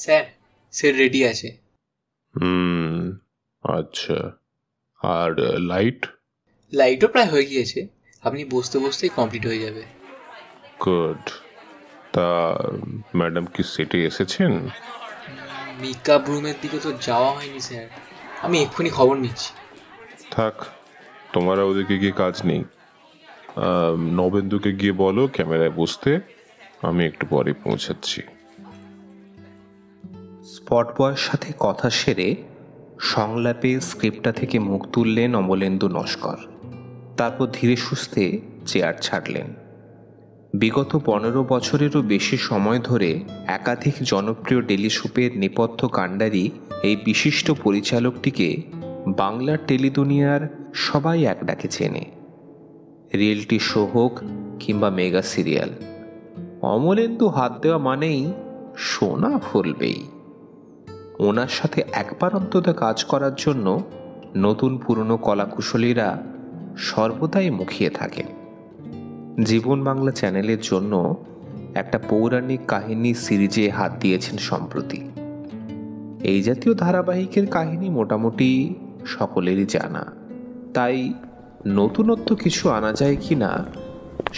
Sir, সে ready আছে। আচ্ছা, আর লাইটও প্রায় হয়ে গিয়েছে, আপনি বসতে বসতেই কমপ্লিট হয়ে যাবে। গুড। তা ম্যাডাম কি সেটে এসেছেন? মেকআপ রুমের দিকে তো যাওয়া হয়নি স্যার, আমি এক্ষুনি খবর নিচ্ছি। থাক, তোমার ওদিকে গিয়ে কাজ নেই। নবেন্দুকে গিয়ে বলো ক্যামেরায় বসতে, আমি একটু পরে পৌঁছাচ্ছি। স্পট বয়ের সাথে কথা সেরে সংলাপে স্ক্রিপ্টটা থেকে মুখ তুললেন অমলেন্দু নস্কর। তারপর ধীরে সুস্থে চেয়ার ছাড়লেন। বিগত 15 বছরেরও বেশি সময় ধরে একাধিক জনপ্রিয় টেলিশোপের নেপথ্য কাণ্ডারি এই বিশিষ্ট পরিচালকটিকে বাংলার টেলিদুনিয়ার সবাই এক ডাকে চেনে। রিয়েলিটি শো হোক কিংবা মেগা সিরিয়াল, অমলেন্দু হাত দেওয়া মানেই সোনা ফলবেই। ওনার সাথে একবার অন্তত কাজ করার জন্য নতুন পুরনো কলাকুশলীরা সর্বদাই মুখিয়ে থাকেন। জীবন বাংলা চ্যানেলের জন্য একটা পৌরাণিক কাহিনী সিরিজে হাত দিয়েছেন সম্প্রতি। এই জাতীয় ধারাবাহিকের কাহিনী মোটামুটি সকলেরই জানা, তাই নতুনত্ব কিছু আনা যায় কি না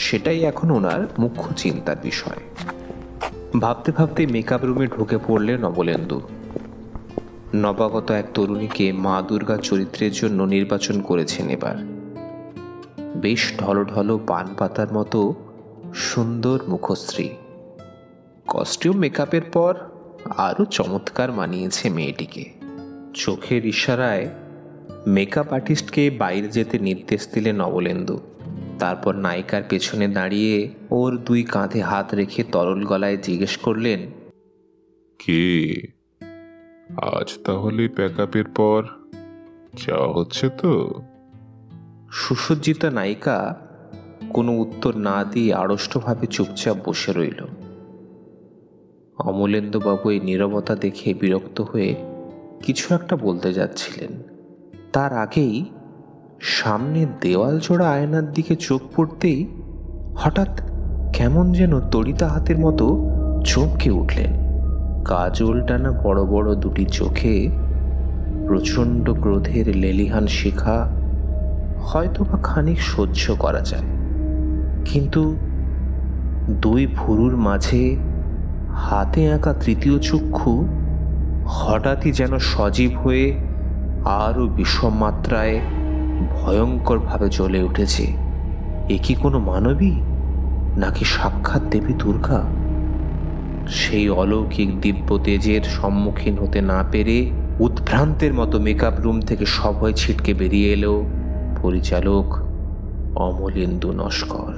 সেটাই এখন ওনার মুখ্য চিন্তার বিষয়। ভাবতে ভাবতে মেকআপ রুমে ঢুকে পড়লেন অমলেন্দু। নবাগত এক তরুণীকে মা দুর্গা চরিত্রের জন্য নির্বাচন করেছেন এবার। বেশ ঢলঢলো পান পাতার মতো সুন্দর মুখশ্রী, কস্টিউম মেকআপের পর আরও চমৎকার মানিয়েছে মেয়েটিকে। চোখের ইশারায় মেকআপ আর্টিস্টকে বাইরে যেতে নির্দেশ দিলেন অমলেন্দু। তারপর নায়িকার পেছনে দাঁড়িয়ে ওর 2 কাঁধে হাত রেখে তরল গলায় জিজ্ঞেস করলেন, কি আজ তাহলে প্যাকআপের পর যাওয়া হচ্ছে তো? সুসজ্জিতা নায়িকা কোনো উত্তর না দিয়ে আড়ষ্টভাবে চুপচাপ বসে রইল। অমলেন্দুবাবু এই নীরবতা দেখে বিরক্ত হয়ে কিছু একটা বলতে যাচ্ছিলেন, তার আগেই সামনে দেওয়াল জোড়া আয়নার দিকে চোখ পড়তেই হঠাৎ কেমন যেন তড়িতা হাতের মতো চমকে উঠলেন। কাজল টানা বড় বড় 2টি চোখে প্রচণ্ড ক্রোধের লেলিহান শিখা হয়তোবা খানিক সহ্য করা যায়, কিন্তু 2 ভুরুর মাঝে হাতে আঁকা তৃতীয় চক্ষু হঠাৎই যেন সজীব হয়ে আরও বিষম মাত্রায় ভয়ঙ্করভাবে জ্বলে উঠেছে। এ কি কোনো মানবী, নাকি সাক্ষাৎ দেবী দুর্গা? সেই অলৌকিক দিব্য তেজের সম্মুখীন হতে না পেরে উদ্ভ্রান্তের মতো মেকআপ রুম থেকে সভয় ছিটকে বেরিয়ে এলো পরিচালক অমলেন্দু নস্কর।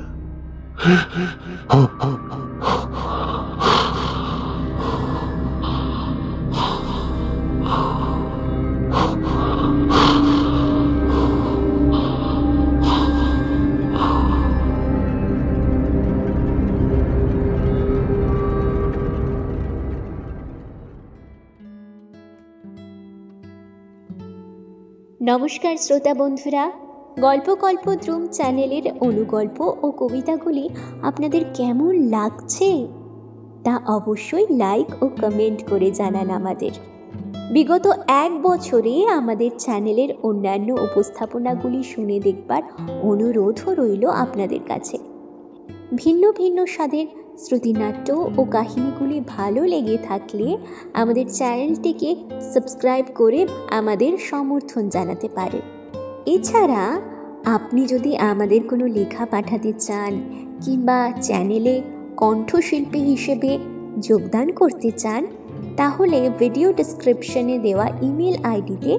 নমস্কার শ্রোতা বন্ধুরা, গল্পকল্পদ্রুম চ্যানেলের অনুগল্প ও কবিতাগুলি আপনাদের কেমন লাগছে তা অবশ্যই লাইক ও কমেন্ট করে জানান আমাদের। বিগত 1 বছরে আমাদের চ্যানেলের অন্যান্য উপস্থাপনাগুলি শুনে দেখবার অনুরোধও রইল আপনাদের কাছে। ভিন্ন ভিন্ন স্বাদের শ্রুতিনাট্য ও কাহিনীগুলি ভালো লেগে থাকলে আমাদের চ্যানেলটিকে সাবস্ক্রাইব করে আমাদের সমর্থন জানাতে পারেন। এছাড়া আপনি যদি আমাদের কোনো লেখা পাঠাতে চান কিংবা চ্যানেলে কণ্ঠশিল্পী হিসেবে যোগদান করতে চান, তাহলে ভিডিও ডেসক্রিপশনে দেওয়া ইমেল আইডিতে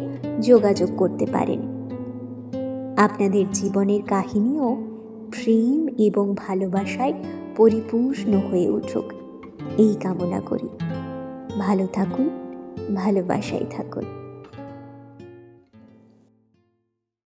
যোগাযোগ করতে পারেন। আপনাদের জীবনের কাহিনীও প্রেম এবং ভালোবাসায় পরিপূর্ণ হয়ে উঠুক এই কামনা করি। ভালো থাকুন, ভালোবাসায় থাকুন।